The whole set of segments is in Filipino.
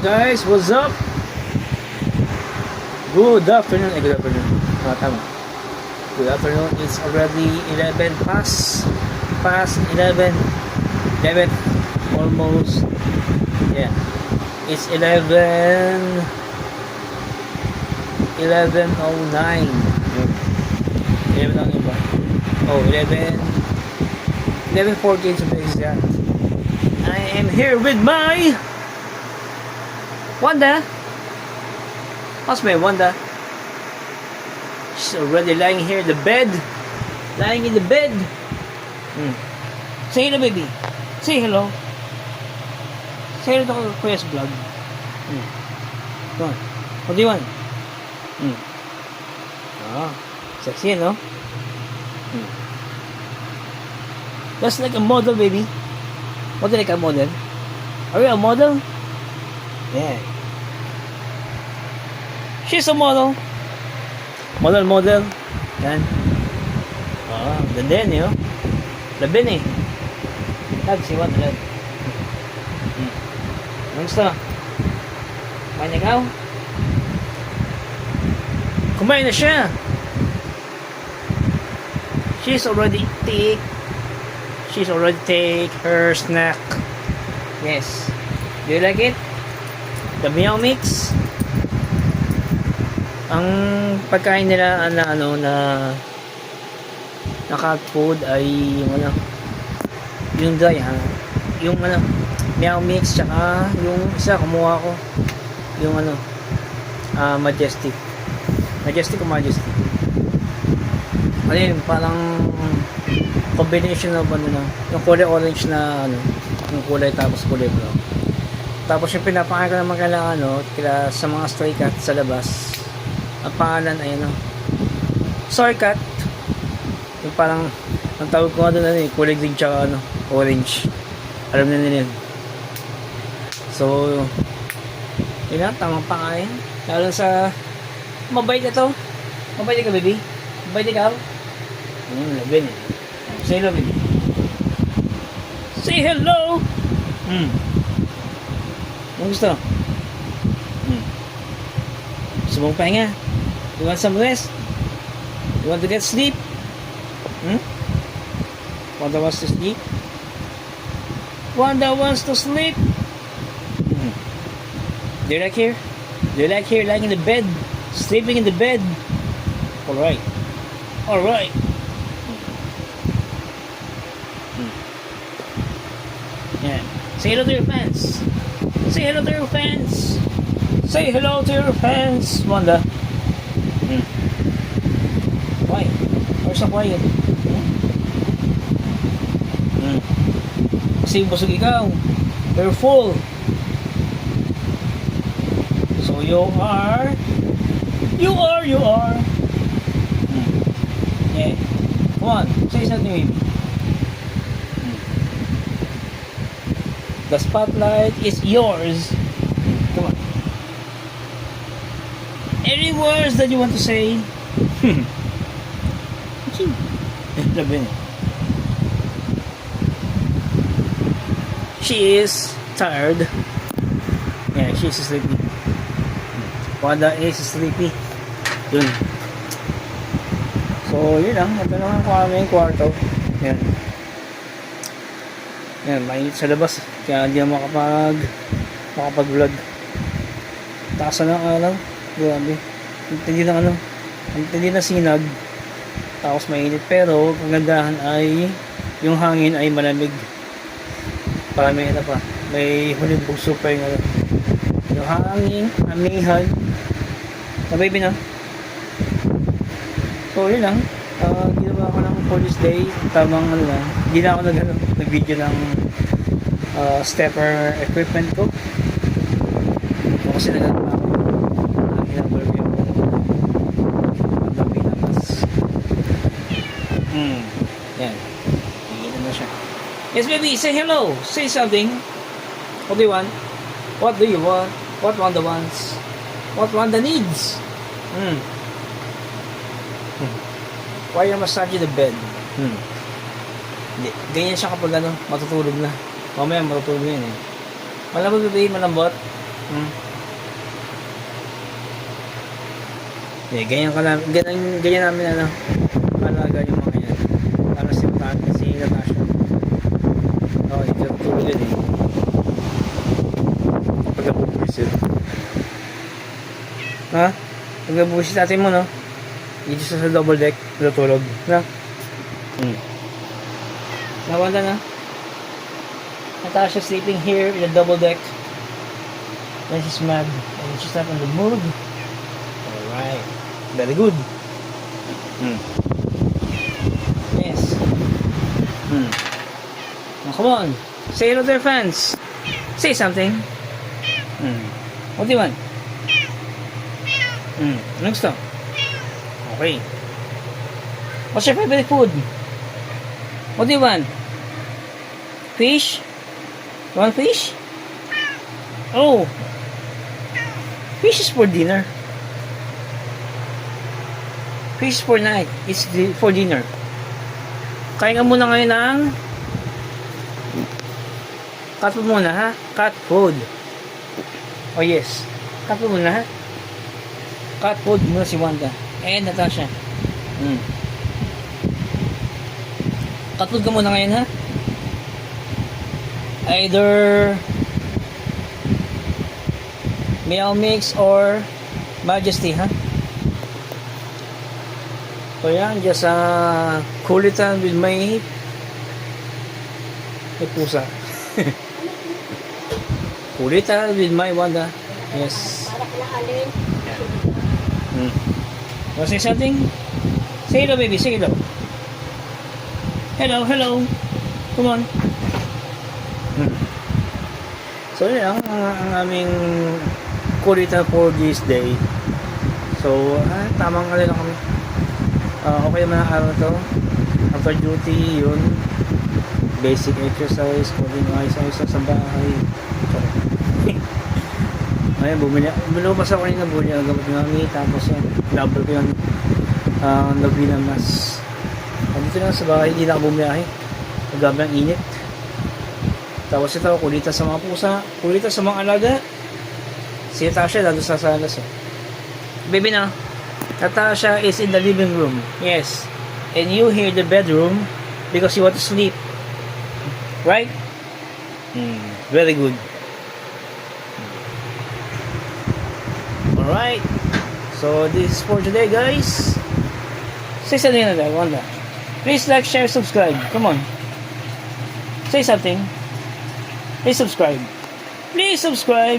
Guys, what's up? Good afternoon. Good afternoon. Tama. Good afternoon. It's already 11 past 11. 11 almost. Yeah. It's 11:09. 11:09 ba? Oh, 11:14 to be exact. I am here with my Wanda. How's my Wanda? She's already lying here in the bed. Lying in the bed. Say hello, baby. Say hello. Say hello to Kuya's vlog. Come on. What do you want? Ah, sexy, no? That's like a model, baby. What like a model? Are you a model? Yeah. She's a model. Model. Yan. Ganda yan, yun. Labin eh. Love, si Wanda, love. Anong gusto? Kumain ikaw? Kumain na siya. She's already take her snack. Yes. Do you like it? The Meow Mix. Ang pagkain nila na cat food ay yung dry yung Meow Mix, tsaka yung isa kumuha ko yung Majestic o Majestic. Ano yun, parang combination of yung kulay orange na yung kulay tapos kulay brown. Tapos yung pinapakain ko naman kila sa mga stray cat sa labas. Ang pangalan ay soy cat. Yung parang ang tawag ko doon kulay green tsaka orange. Alam na nila. So yun na, tamang pakain. Lalo sa mabait ito. Mabait ka, baby? Mabait ikaw? Labin eh. Say hello, baby. Say hello! Ano gusto? Gusto mong pahinga? You want some rest? You want to get sleep? Wanda wants to sleep? Wanda wants to sleep? Do you like here? Do you like here lying in the bed? Sleeping in the bed? Alright. Alright. Yeah. Say hello to your fans. Say hello to your fans. Say hello to your fans, Wanda. Why? Why so quiet? Kasi busog ikaw. You're full. So you are. Yeah. Come on. Say something, baby. The spotlight is yours. Come on. Any words that you want to say? She is tired. Yeah, she's sleepy. Wanda is sleepy. Yun. So, yun lang. Ito naman kami yung kwarto. Yan. Yan, mainit sa labas. Kaya hindi na makapag-vlog. Taas na ng grabe. Hindi na sinag. Tapos mainit. Pero, kagandahan ay yung hangin ay malamig. Para may may huling bugso pa yung hangin, amihan. Na baby na. So, yun lang. Ginawa ko ng police day. Tamang lang. Hindi na ako nag-video ng stepper equipment ko. Kasi nagagawa ko ginagawa ko yung pagdapinas. Yan. Hingin na siya. Yes, baby, say hello. Say something. What do you want? What do you want? What Wanda wants? What Wanda needs? Why you massage the bed? Ganyan siya kapag matutulog na. Mamaya matutulog na yun eh. Malambot, baby, malambot. Hmm. Eh, ganyan namin ano, alaga yung mga yan. Para si Natasha. Oh, ito tulog yun eh. Pagkabubusit. Ha? Pagkabubusit natin mo, no? Dito sa double deck, natulog. Na? Nawala na. Natasha sleeping here in the double deck. When she's mad and she's not in the mood. Alright. Very good. Yes. Now, come on. Say hello to your fans. Say something. What do you want? Ano gusto? Okay. What's your favorite food? What do you want? Fish? You want fish? Oh. Fish is for dinner. Fish for night. It's for dinner. Kain ka muna ngayon ng cat food muna, ha? Cat food. Oh yes. Cat food muna, ha? Cat food muna si Wanda. And Natasha. Cat food ka muna ngayon, ha? Either Meow Mix or Majesty, ha? So yan, just kulitan with my pusa. Kulitan with my Wanda. Yes. Want to say something? Say hello, baby. Say hello. Hello, hello. Come on. So yan ang aming kulitan for this day. So, tamang lang kami. Okay naman ang araw na to. After duty, yun. Basic exercise, kuling ayos sa bahay. Ngayon, bumupas ako kanina, bumili ang gamot namin. Tapos yan, double ko yung nabinamas. Dito na sa bahay, hindi na ako bumiyahe. Magabi ang init. Tapos ito, kulitan sa mga pusa, kulitan sa mga alaga. Si Natasha, lalo sa salas. Baby na. Natasha is in the living room. Yes. And you hear the bedroom because you want to sleep. Right? Very good. Alright. So, this is for today, guys. Say something na that, Wanda. Please like, share, subscribe. Come on. Say something. Please subscribe. Please subscribe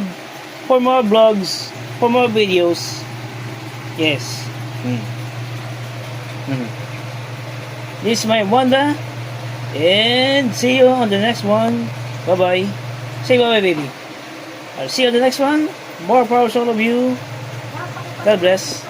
for more vlogs, for more videos. Yes. This is my Wanda, and see you on the next one. Bye bye. Say bye bye, baby. I'll see you on the next one. More power to all of you. God bless.